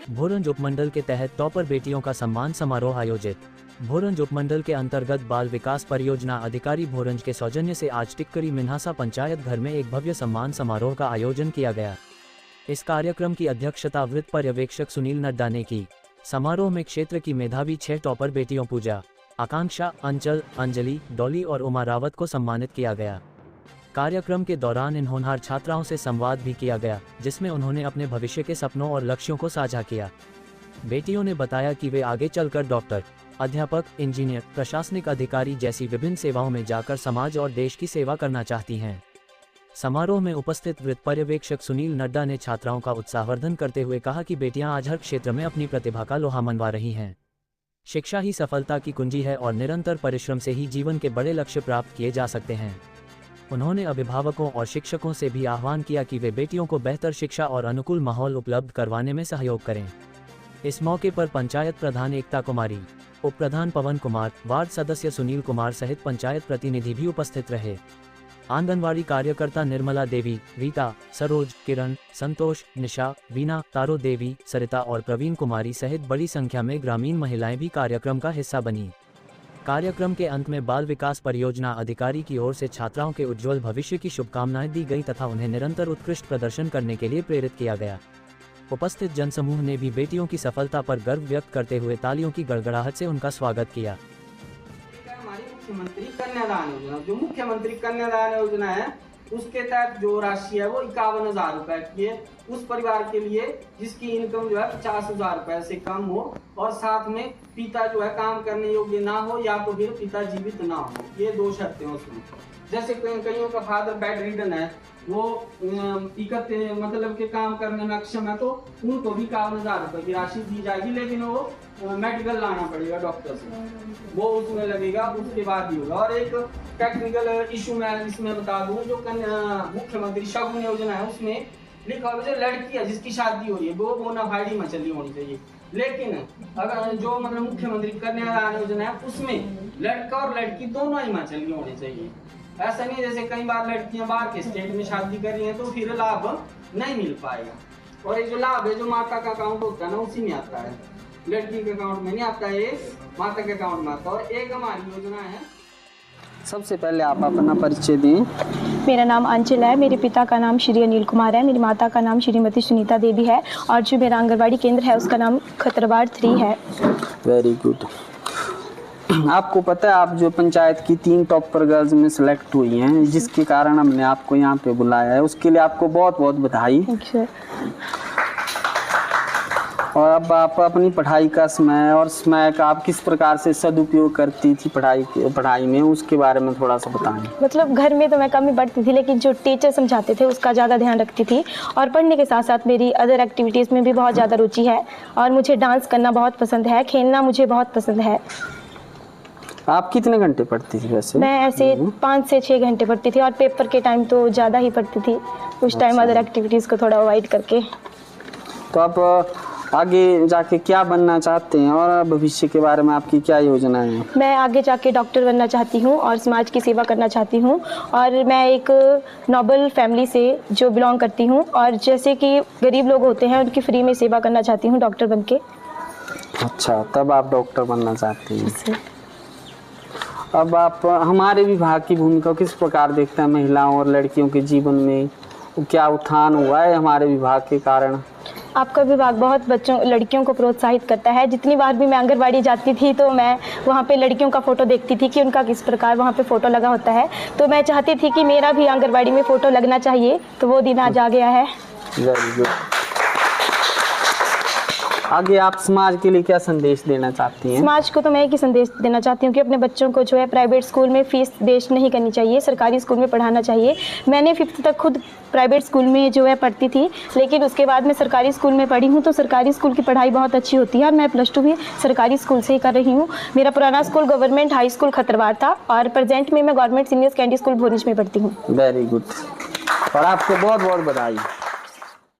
भोरंज उपमंडल के तहत टॉपर बेटियों का सम्मान समारोह आयोजित। भोरंज उपमंडल के अंतर्गत बाल विकास परियोजना अधिकारी भोरंज के सौजन्य से आज टिक्करी मिन्हासा पंचायत घर में एक भव्य सम्मान समारोह का आयोजन किया गया। इस कार्यक्रम की अध्यक्षता वृत्त पर्यवेक्षक सुनील नड्डा ने की। समारोह में क्षेत्र की मेधावी 6 टॉपर बेटियों पूजा, आकांक्षा, अंचल, अंजलि, डॉली और उमा रावत को सम्मानित किया गया। कार्यक्रम के दौरान इन होनहार छात्राओं से संवाद भी किया गया, जिसमें उन्होंने अपने भविष्य के सपनों और लक्ष्यों को साझा किया। बेटियों ने बताया कि वे आगे चलकर डॉक्टर, अध्यापक, इंजीनियर, प्रशासनिक अधिकारी जैसी विभिन्न सेवाओं में जाकर समाज और देश की सेवा करना चाहती हैं। समारोह में उपस्थित वृत्त पर्यवेक्षक सुनील नड्डा ने छात्राओं का उत्साहवर्धन करते हुए कहा कि बेटियां आज हर क्षेत्र में अपनी प्रतिभा का लोहा मनवा रही हैं। शिक्षा ही सफलता की कुंजी है और निरंतर परिश्रम से ही जीवन के बड़े लक्ष्य प्राप्त किए जा सकते हैं। उन्होंने अभिभावकों और शिक्षकों से भी आह्वान किया कि वे बेटियों को बेहतर शिक्षा और अनुकूल माहौल उपलब्ध करवाने में सहयोग करें। इस मौके पर पंचायत प्रधान एकता कुमारी, उप प्रधान पवन कुमार, वार्ड सदस्य सुनील कुमार सहित पंचायत प्रतिनिधि भी उपस्थित रहे। आंगनवाड़ी कार्यकर्ता निर्मला देवी, रीता, सरोज, किरण, संतोष, निशा, वीना, तारो देवी, सरिता और प्रवीण कुमारी सहित बड़ी संख्या में ग्रामीण महिलाएं भी कार्यक्रम का हिस्सा बनी। कार्यक्रम के अंत में बाल विकास परियोजना अधिकारी की ओर से छात्राओं के उज्जवल भविष्य की शुभकामनाएं दी गई तथा उन्हें निरंतर उत्कृष्ट प्रदर्शन करने के लिए प्रेरित किया गया। उपस्थित जनसमूह ने भी बेटियों की सफलता पर गर्व व्यक्त करते हुए तालियों की गड़गड़ाहट से उनका स्वागत किया। हमारी मुख्यमंत्री कन्यादान योजना, जो मुख्यमंत्री कन्यादान योजना है, उसके तहत जो राशि है वो 51,000 रुपए की है। उस परिवार के लिए जिसकी इनकम जो है 50,000 रुपए से कम हो और साथ में पिता जो है काम करने योग्य ना हो या तो फिर पिता जीवित ना हो, ये 2 शर्तें उसमें। जैसे कईयों का फादर बेड रिडन है, वो मतलब के काम करने में अक्षम है, तो उनको भी 51,000 रुपए की राशि दी जाएगी, लेकिन वो मेडिकल लाना पड़ेगा डॉक्टर से, वो उसमें लगेगा, उसके बाद ही होगा। और एक टेक्निकल इशू मैं इसमें बता दूं, जो मुख्यमंत्री शगुन योजना है उसमें लिखा हुआ है लड़की है जिसकी शादी हो रही है वो बोनाफाइड हिमाचली होनी चाहिए। लेकिन अगर जो मतलब मुख्यमंत्री कन्यादान योजना है उसमें लड़का और लड़की दोनों हिमाचली होने चाहिए। ऐसा नहीं जैसे कई बार लड़कियां बाहर के स्टेट में शादी कर रही हैं तो फिर लाभ नहीं मिल पाएगा। और ये जो लाभ है जो माता का अकाउंट होता है ना उसी में आता है, लड़की के अकाउंट में नहीं आता है, ये माता के अकाउंट में आता है। और एक हमारी योजना है। सबसे पहले आप अपना परिचय दें। मेरा नाम अंचल है, मेरे पिता का नाम श्री अनिल कुमार है, मेरी माता का नाम श्रीमती सुनीता देवी है और जो मेरा आंगनबाड़ी केंद्र है उसका नाम खतरवाड़ 3 है। Very good. आपको पता है आप जो पंचायत की 3 टॉपर गर्ल्स में सिलेक्ट हुई हैं, जिसके कारण हमने आपको यहाँ पे बुलाया है, उसके लिए आपको बहुत बहुत बधाई। और अब आप अपनी पढ़ाई का समय का आप किस प्रकार से सदुपयोग करती थी पढ़ाई में, उसके बारे में थोड़ा सा बताएं। मतलब घर में तो मैं कम ही पढ़ती थी, लेकिन जो टीचर समझाते थे उसका ज़्यादा ध्यान रखती थी। और पढ़ने के साथ साथ मेरी अदर एक्टिविटीज़ में भी बहुत ज़्यादा रुचि है और मुझे डांस करना बहुत पसंद है, खेलना मुझे बहुत पसंद है। आप कितने घंटे पढ़ती थी वैसे? मैं ऐसे 5 से 6 घंटे पढ़ती थी और पेपर के टाइम तो ज़्यादा ही पढ़ती थी, उस टाइम अदर एक्टिविटीज़ को थोड़ा अवॉइड करके। तो आप आगे जाके क्या बनना चाहते हैं और भविष्य के बारे में आपकी क्या योजना है? मैं आगे जाके डॉक्टर बनना चाहती हूँ और समाज की सेवा करना चाहती हूँ। और मैं एक नोबल फैमिली से जो बिलोंग करती हूँ और जैसे कि गरीब लोग होते हैं उनकी फ्री में सेवा करना चाहती हूँ डॉक्टर बन के। अच्छा, तब आप डॉक्टर बनना चाहती हैं। अब आप हमारे विभाग की भूमिका किस प्रकार देखते हैं? महिलाओं और लड़कियों के जीवन में क्या उत्थान हुआ है हमारे विभाग के कारण? आपका विभाग बहुत लड़कियों को प्रोत्साहित करता है। जितनी बार भी मैं आंगनबाड़ी जाती थी तो मैं वहाँ पे लड़कियों का फ़ोटो देखती थी कि उनका किस प्रकार वहाँ पे फ़ोटो लगा होता है, तो मैं चाहती थी कि मेरा भी आंगनबाड़ी में फ़ोटो लगना चाहिए, तो वो दिन आज आ गया है। Very good. आगे आप समाज के लिए क्या संदेश देना चाहती हैं? समाज को तो मैं एक ही संदेश देना चाहती हूँ कि अपने बच्चों को जो है प्राइवेट स्कूल में फीस वेस्ट नहीं करनी चाहिए, सरकारी स्कूल में पढ़ाना चाहिए। मैंने 5th तक खुद प्राइवेट स्कूल में जो है पढ़ती थी, लेकिन उसके बाद मैं सरकारी स्कूल में पढ़ी हूँ, तो सरकारी स्कूल की पढ़ाई बहुत अच्छी होती है और मैं +2 भी सरकारी स्कूल से ही कर रही हूँ। मेरा पुराना स्कूल गवर्नमेंट हाई स्कूल खतरवाड़ था और प्रेजेंट में मैं government senior secondary school Bhoranj में पढ़ती हूँ। Very good. और आपको बहुत बहुत बधाई।